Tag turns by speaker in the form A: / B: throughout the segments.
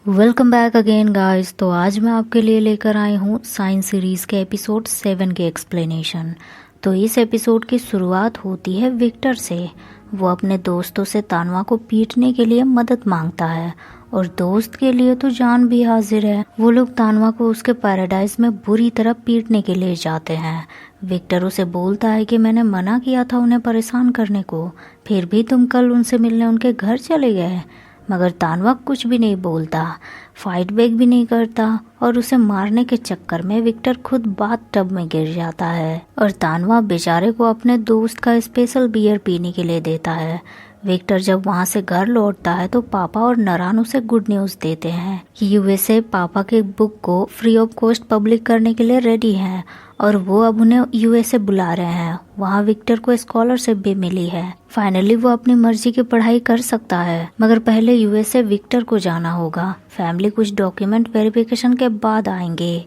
A: Welcome back again guys. तो आज मैं आपके लिए लेकर आई हूँ साइंस सीरीज़ के एपिसोड 7 के एक्सप्लेनेशन। तो इस एपिसोड की शुरुआत होती है विक्टर से। वो अपने दोस्तों से तानवा को पीटने के लिए मदद मांगता है और दोस्त के लिए तो जान भी हाजिर है। वो लोग तानवा को उसके पैराडाइज में बुरी तरह पीटने के लिए जाते हैं। विक्टर उसे बोलता है कि मैंने मना किया था उन्हें परेशान करने को, फिर भी तुम कल उनसे मिलने उनके घर चले गए। मगर तानवा कुछ भी नहीं बोलता, फाइट बैक भी नहीं करता और उसे मारने के चक्कर में विक्टर खुद बाथ टब में गिर जाता है और तानवा बेचारे को अपने दोस्त का स्पेशल बियर पीने के लिए देता है। विक्टर जब वहां से घर लौटता है तो पापा और नरान उसे गुड न्यूज देते हैं कि यूएसए पापा के बुक को फ्री ऑफ कॉस्ट पब्लिक करने के लिए रेडी है और वो अब उन्हें यूएसए बुला रहे हैं। वहाँ विक्टर को स्कॉलरशिप भी मिली है। फाइनली वो अपनी मर्जी की पढ़ाई कर सकता है, मगर पहले यूएसए विक्टर को जाना होगा। फैमिली कुछ डॉक्यूमेंट वेरिफिकेशन के बाद आएंगे।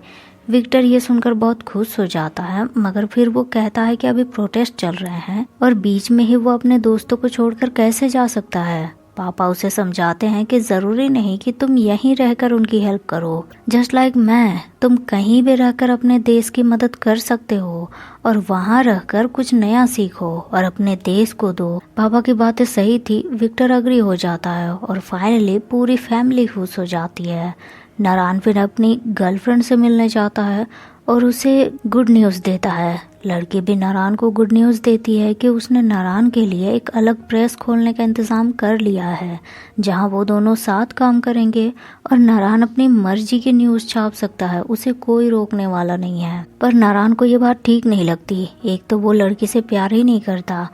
A: विक्टर ये सुनकर बहुत खुश हो जाता है, मगर फिर वो कहता है कि अभी प्रोटेस्ट चल रहे हैं और बीच में ही वो अपने दोस्तों को छोड़कर कैसे जा सकता है। पापा उसे समझाते हैं कि जरूरी नहीं कि तुम यहीं रहकर उनकी हेल्प करो। जस्ट लाइक मैं, तुम कहीं भी रहकर अपने देश की मदद कर सकते हो और वहाँ रहकर कुछ नया सीखो और अपने देश को दो। पापा की बातें सही थी। विक्टर अग्री हो जाता है और फाइनली पूरी फैमिली खुश हो जाती है। नारायण फिर अपनी गर्लफ्रेंड से मिलने जाता है और उसे गुड न्यूज़ देता है। लड़की भी नारायण को गुड न्यूज़ देती है कि उसने नारायण के लिए एक अलग प्रेस खोलने का इंतज़ाम कर लिया है, जहां वो दोनों साथ काम करेंगे और नारायण अपनी मर्जी की न्यूज़ छाप सकता है, उसे कोई रोकने वाला नहीं है। पर नारायण को ये बात ठीक नहीं लगती। एक तो वो लड़की से प्यार ही नहीं करता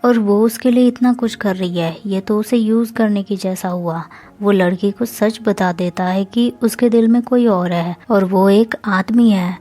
A: और वो उसके लिए इतना कुछ कर रही है, ये तो उसे यूज करने की जैसा हुआ। वो लड़की को सच बता देता है कि उसके दिल में कोई और है और वो एक आदमी है।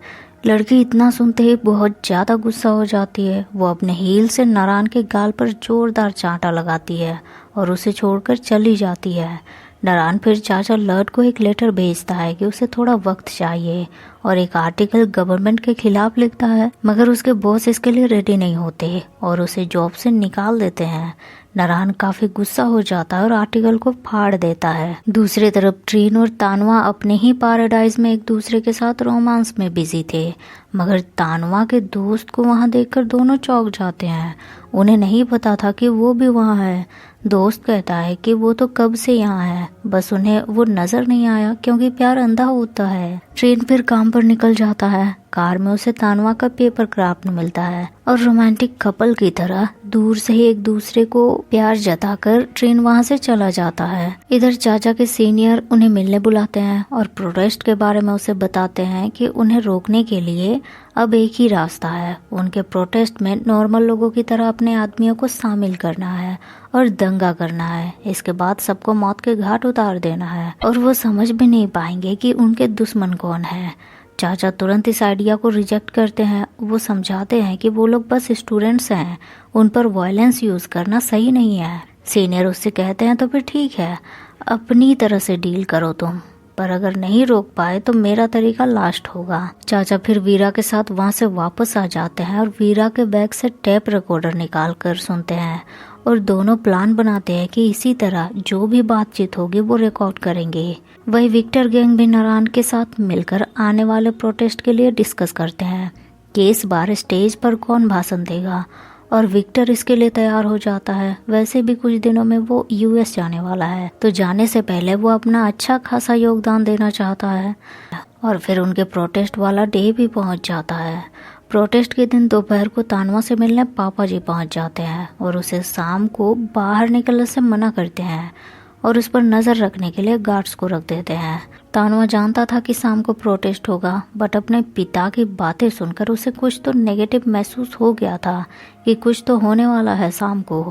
A: लड़की इतना सुनते ही बहुत ज्यादा गुस्सा हो जाती है। वो अपने हील से नारायण के गाल पर जोरदार चांटा लगाती है और उसे छोड़कर चली जाती है। नारायण फिर चाचा लर्ड को एक लेटर भेजता है कि उसे थोड़ा वक्त चाहिए और एक आर्टिकल गवर्नमेंट के खिलाफ लिखता है, मगर उसके बॉस इसके लिए रेडी नहीं होते और उसे जॉब से निकाल देते हैं। नारायण काफी गुस्सा हो जाता है और आर्टिकल को फाड़ देता है। दूसरी तरफ ट्रीन और तानवा अपने ही पैराडाइज में एक दूसरे के साथ रोमांस में बिजी थे, मगर तानवा के दोस्त को वहां देखकर दोनों चौंक जाते हैं। उन्हें नहीं पता था कि वो भी वहां है। दोस्त कहता है कि वो तो कब से यहाँ है, बस उन्हें वो नजर नहीं आया क्योंकि प्यार अंधा होता है। ट्रेन फिर काम पर निकल जाता है। कार में उसे तानवा का पेपर क्राफ्ट मिलता है और रोमांटिक कपल की तरह दूर से ही एक दूसरे को प्यार जताकर ट्रेन वहां से चला जाता है। इधर चाचा के सीनियर उन्हें मिलने बुलाते हैं और प्रोटेस्ट के बारे में उसे बताते हैं कि उन्हें रोकने के लिए अब एक ही रास्ता है। उनके प्रोटेस्ट में नॉर्मल लोगों की तरह अपने आदमियों को शामिल करना है और दंगा करना है। इसके बाद सबको मौत के घाट उतार देना है और वो समझ भी नहीं पाएंगे कि उनके दुश्मन कौन है। चाचा तुरंत इस आइडिया को रिजेक्ट करते हैं। वो समझाते हैं कि वो लोग बस स्टूडेंट्स हैं, उन पर वायलेंस यूज करना सही नहीं है। सीनियर उससे कहते हैं तो फिर ठीक है, अपनी तरह से डील करो तुम, पर अगर नहीं रोक पाए तो मेरा तरीका लास्ट होगा। चाचा फिर वीरा के साथ वहां से वापस आ जाते हैं और वीरा के बैग से टेप रिकॉर्डर निकाल कर सुनते हैं और दोनों प्लान बनाते हैं कि इसी तरह जो भी बातचीत होगी वो रिकॉर्ड करेंगे। वही विक्टर गैंग भी नारायण के साथ मिलकर आने वाले प्रोटेस्ट के लिए डिस्कस करते हैं कि इस बार स्टेज पर कौन भाषण देगा और विक्टर इसके लिए तैयार हो जाता है। वैसे भी कुछ दिनों में वो यूएस जाने वाला है, तो जाने से पहले वो अपना अच्छा खासा योगदान देना चाहता है। और फिर उनके प्रोटेस्ट वाला डे भी पहुंच जाता है। प्रोटेस्ट के दिन दोपहर को तानवा से मिलने पापा जी पहुंच जाते हैं और उसे शाम को बाहर निकलने से मना करते हैं और उस पर नजर रखने के लिए गार्ड्स को रख देते हैं। तानवा जानता था कि शाम को प्रोटेस्ट होगा, बट अपने पिता की बातें सुनकर उसे कुछ तो नेगेटिव महसूस हो गया था कि कुछ तो होने वाला है शाम को।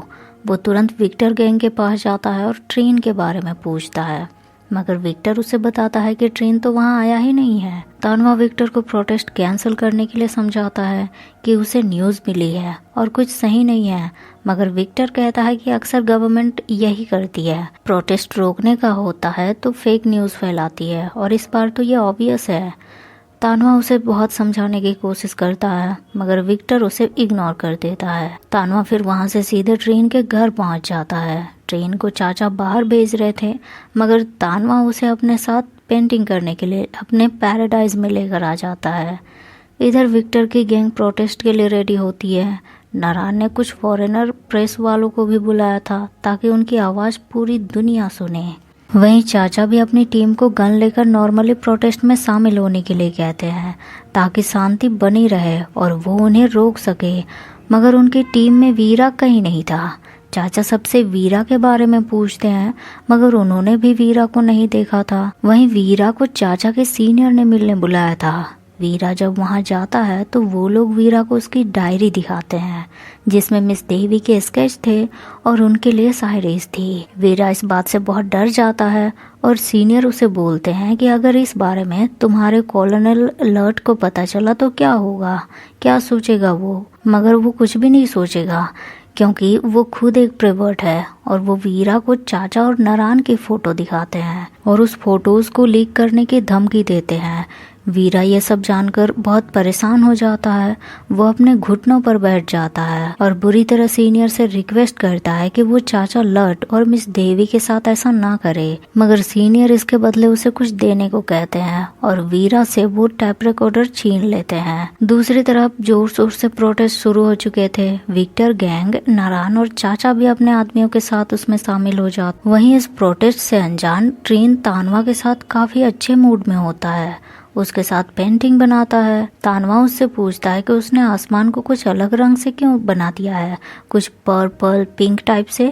A: वो तुरंत विक्टर गैंग के पास जाता है और ट्रेन के बारे में पूछता है, मगर विक्टर उसे बताता है कि ट्रेन तो वहां आया ही नहीं है। तानवा विक्टर को प्रोटेस्ट कैंसिल करने के लिए समझाता है कि उसे न्यूज़ मिली है और कुछ सही नहीं है, मगर विक्टर कहता है कि अक्सर गवर्नमेंट यही करती है, प्रोटेस्ट रोकने का होता है तो फेक न्यूज़ फैलाती है और इस बार तो ये ऑब्वियस है। तानवा उसे बहुत समझाने की कोशिश करता है मगर विक्टर उसे इग्नोर कर देता है। तानवा फिर वहाँ से सीधे ट्रेन के घर पहुँच जाता है। ट्रेन को चाचा बाहर भेज रहे थे मगर तानवा उसे अपने साथ पेंटिंग करने के लिए अपने पैराडाइज में लेकर आ जाता है। इधर विक्टर की गैंग प्रोटेस्ट के लिए रेडी होती है। नारायण ने कुछ फॉरेनर प्रेस वालों को भी बुलाया था ताकि उनकी आवाज़ पूरी दुनिया सुने। वहीं चाचा भी अपनी टीम को गन लेकर नॉर्मली प्रोटेस्ट में शामिल होने के लिए कहते हैं ताकि शांति बनी रहे और वो उन्हें रोक सके, मगर उनकी टीम में वीरा कहीं नहीं था। चाचा सबसे वीरा के बारे में पूछते हैं मगर उन्होंने भी वीरा को नहीं देखा था। वहीं वीरा को चाचा के सीनियर ने मिलने बुलाया था। वीरा जब वहां जाता है तो वो लोग वीरा को उसकी डायरी दिखाते हैं जिसमें मिस देवी के स्केच थे और उनके लिए शायरीज थी। वीरा इस बात से बहुत डर जाता है और सीनियर उसे बोलते हैं कि अगर इस बारे में तुम्हारे कॉलोनल अलर्ट को पता चला तो क्या होगा, क्या सोचेगा वो। मगर वो कुछ भी नहीं सोचेगा क्योंकि वो खुद एक प्रेवर्ट है और वो वीरा को चाचा और नारायण की फोटो दिखाते हैं और उस फोटोज को लीक करने की धमकी देते हैं। वीरा ये सब जानकर बहुत परेशान हो जाता है। वो अपने घुटनों पर बैठ जाता है और बुरी तरह सीनियर से रिक्वेस्ट करता है कि वो चाचा लट और मिस देवी के साथ ऐसा ना करे, मगर सीनियर इसके बदले उसे कुछ देने को कहते हैं और वीरा से वो टैप रिकॉर्डर छीन लेते हैं। दूसरी तरफ जोर शोर से प्रोटेस्ट शुरू हो चुके थे। विक्टर गैंग, नारायण और चाचा भी अपने आदमियों के साथ उसमें शामिल हो जाते। वहीं इस प्रोटेस्ट से अनजान ट्रेन तानवा के साथ काफी अच्छे मूड में होता है, उसके साथ पेंटिंग बनाता है। तानवा उससे पूछता है कि उसने आसमान को कुछ अलग रंग से क्यों बना दिया है, कुछ पर्पल पिंक टाइप से।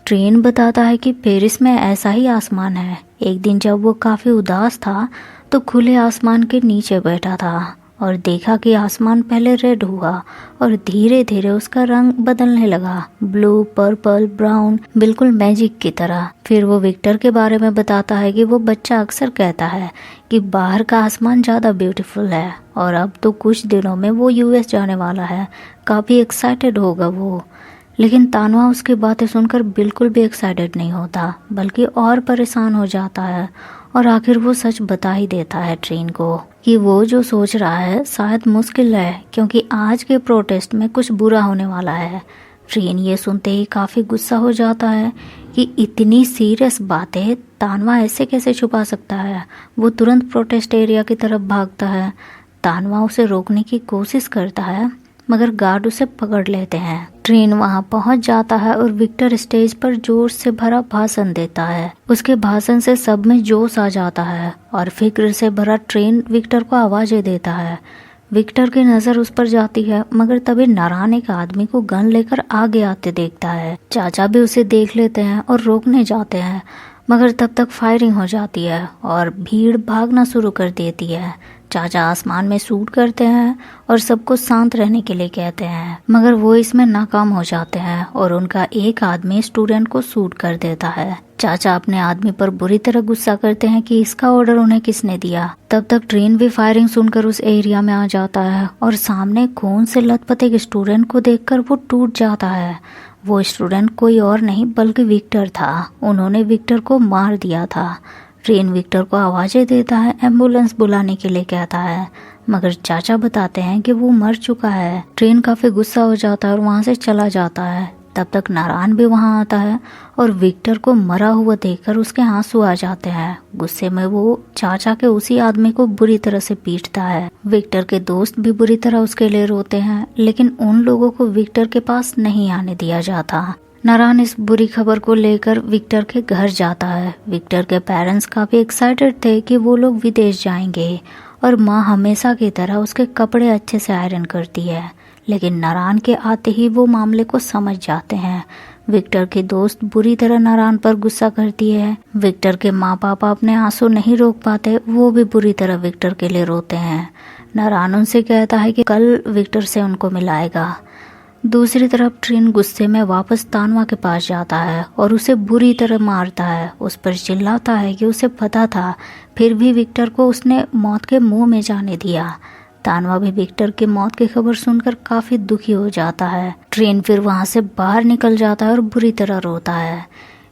A: ट्रेन बताता है कि पेरिस में ऐसा ही आसमान है। एक दिन जब वो काफी उदास था तो खुले आसमान के नीचे बैठा था और देखा कि आसमान पहले रेड हुआ और धीरे धीरे उसका रंग बदलने लगा, ब्लू, पर्पल, ब्राउन, बिल्कुल मैजिक की तरह। फिर वो विक्टर के बारे में बताता है कि वो बच्चा अक्सर कहता है कि बाहर का आसमान ज़्यादा ब्यूटीफुल है और अब तो कुछ दिनों में वो यूएस जाने वाला है, काफ़ी एक्साइटेड होगा वो। लेकिन तानवा उसकी बातें सुनकर बिल्कुल भी एक्साइटेड नहीं होता बल्कि और परेशान हो जाता है और आखिर वो सच बता ही देता है ट्रेन को कि वो जो सोच रहा है शायद मुश्किल है क्योंकि आज के प्रोटेस्ट में कुछ बुरा होने वाला है। ट्रेन ये सुनते ही काफ़ी गुस्सा हो जाता है कि इतनी सीरियस बातें तानवा ऐसे कैसे छुपा सकता है। वो तुरंत प्रोटेस्ट एरिया की तरफ भागता है। तानवा उसे रोकने की कोशिश करता है मगर गार्ड उसे पकड़ लेते हैं। ट्रेन वहां पहुंच जाता है और विक्टर स्टेज पर जोश से भरा भाषण देता है। उसके भाषण से सब में जोश आ जाता है और फिक्र से भरा ट्रेन विक्टर को आवाजें देता है। विक्टर की नजर उस पर जाती है मगर तभी नारायण एक आदमी को गन लेकर आगे आते देखता है। चाचा भी उसे देख लेते हैं और रोकने जाते हैं मगर तब तक फायरिंग हो जाती है और भीड़ भागना शुरू कर देती है। चाचा आसमान में शूट करते हैं और सबको शांत रहने के लिए कहते हैं मगर वो इसमें नाकाम हो जाते हैं और उनका एक आदमी स्टूडेंट को शूट कर देता है। चाचा अपने आदमी पर बुरी तरह गुस्सा करते हैं कि इसका ऑर्डर उन्हें किसने दिया। तब तक ट्रेन भी फायरिंग सुनकर उस एरिया में आ जाता है और सामने खून से लथपथ एक स्टूडेंट को देखकर वो टूट जाता है। वो स्टूडेंट कोई और नहीं बल्कि विक्टर था। उन्होंने विक्टर को मार दिया था। ट्रेन विक्टर को आवाजें देता है, एम्बुलेंस बुलाने के लिए कहता है मगर चाचा बताते हैं कि वो मर चुका है। ट्रेन काफी गुस्सा हो जाता है और वहां से चला जाता है। तब तक नारायण भी वहां आता है और विक्टर को मरा हुआ देखकर उसके आंसू आ जाते हैं। गुस्से में वो चाचा के उसी आदमी को बुरी तरह से पीटता है। विक्टर के दोस्त भी बुरी तरह उसके लिए रोते हैं लेकिन उन लोगों को विक्टर के पास नहीं आने दिया जाता। नारायण इस बुरी खबर को लेकर विक्टर के घर जाता है। विक्टर के पेरेंट्स काफी एक्साइटेड थे कि वो लोग विदेश जाएंगे और माँ हमेशा की तरह उसके कपड़े अच्छे से आयरन करती है। लेकिन नारायण के आते ही वो मामले को समझ जाते हैं। विक्टर के दोस्त बुरी तरह नारायण पर गुस्सा करती है। विक्टर के माँ पापा अपने आंसू नहीं रोक पाते, वो भी बुरी तरह विक्टर के लिए रोते हैं। नारायण उनसे कहता है कि कल विक्टर से उनको मिलाएगा। दूसरी तरफ ट्रेन गुस्से में वापस तानवा के पास जाता है और उसे बुरी तरह मारता है। उस पर चिल्लाता है कि उसे पता था फिर भी विक्टर को उसने मौत के मुंह में जाने दिया। तानवा भी विक्टर की मौत की खबर सुनकर काफी दुखी हो जाता है। ट्रेन फिर वहां से बाहर निकल जाता है और बुरी तरह रोता है।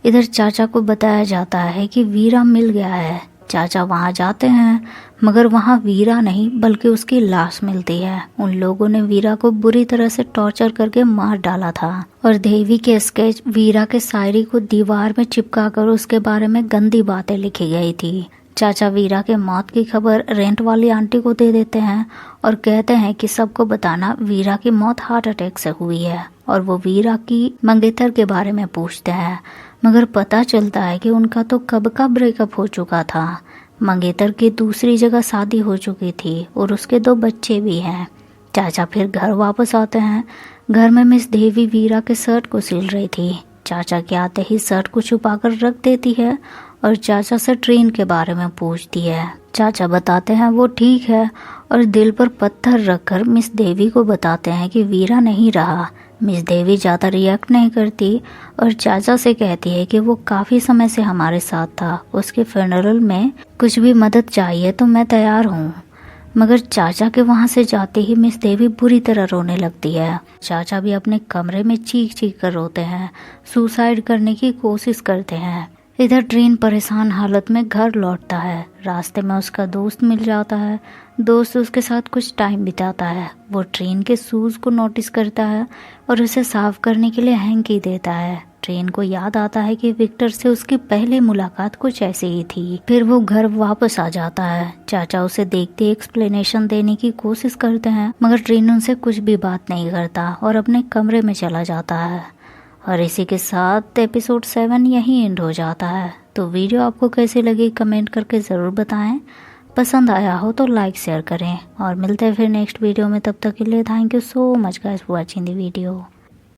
A: इधर चाचा को बताया जाता है कि वीरा मिल गया है। चाचा वहाँ जाते हैं मगर वहाँ वीरा नहीं बल्कि उसकी लाश मिलती है। उन लोगों ने वीरा को बुरी तरह से टॉर्चर करके मार डाला था और देवी के स्केच वीरा के शायरी को दीवार में चिपका कर उसके बारे में गंदी बातें लिखी गई थी। चाचा वीरा के मौत की खबर रेंट वाली आंटी को दे देते हैं और कहते हैं कि सबको बताना वीरा की मौत हार्ट अटैक से हुई है और वो वीरा की मंगेतर के बारे में पूछते हैं मगर पता चलता है कि उनका तो कब का ब्रेकअप हो चुका था। मंगेतर की दूसरी जगह शादी हो चुकी थी और उसके 2 बच्चे भी हैं। चाचा फिर घर वापस आते हैं। घर में मिस देवी वीरा के शर्ट को सिल रही थी। चाचा के आते ही शर्ट को छुपाकर रख देती है और चाचा से ट्रेन के बारे में पूछती है। चाचा बताते हैं वो ठीक है और दिल पर पत्थर रखकर मिस देवी को बताते हैं कि वीरा नहीं रहा। मिस देवी ज़्यादा रिएक्ट नहीं करती और चाचा से कहती है कि वो काफ़ी समय से हमारे साथ था, उसके फ्यूनरल में कुछ भी मदद चाहिए तो मैं तैयार हूँ। मगर चाचा के वहाँ से जाते ही मिस देवी बुरी तरह रोने लगती है। चाचा भी अपने कमरे में चीख चीख कर रोते हैं, सुसाइड करने की कोशिश करते हैं। इधर ट्रेन परेशान हालत में घर लौटता है। रास्ते में उसका दोस्त मिल जाता है। दोस्त उसके साथ कुछ टाइम बिताता है। वो ट्रेन के शूज़ को नोटिस करता है और उसे साफ करने के लिए हैंकी देता है। ट्रेन को याद आता है कि विक्टर से उसकी पहली मुलाकात कुछ ऐसे ही थी। फिर वो घर वापस आ जाता है। चाचा उसे देखते एक्सप्लेनेशन देने की कोशिश करते हैं मगर ट्रेन उनसे कुछ भी बात नहीं करता और अपने कमरे में चला जाता है। और इसी के साथ एपिसोड 7 यहीं एंड हो जाता है। तो वीडियो आपको कैसी लगी कमेंट करके ज़रूर बताएं। पसंद आया हो तो लाइक शेयर करें और मिलते हैं फिर नेक्स्ट वीडियो में। तब तक के लिए thank you so much guys for watching the video.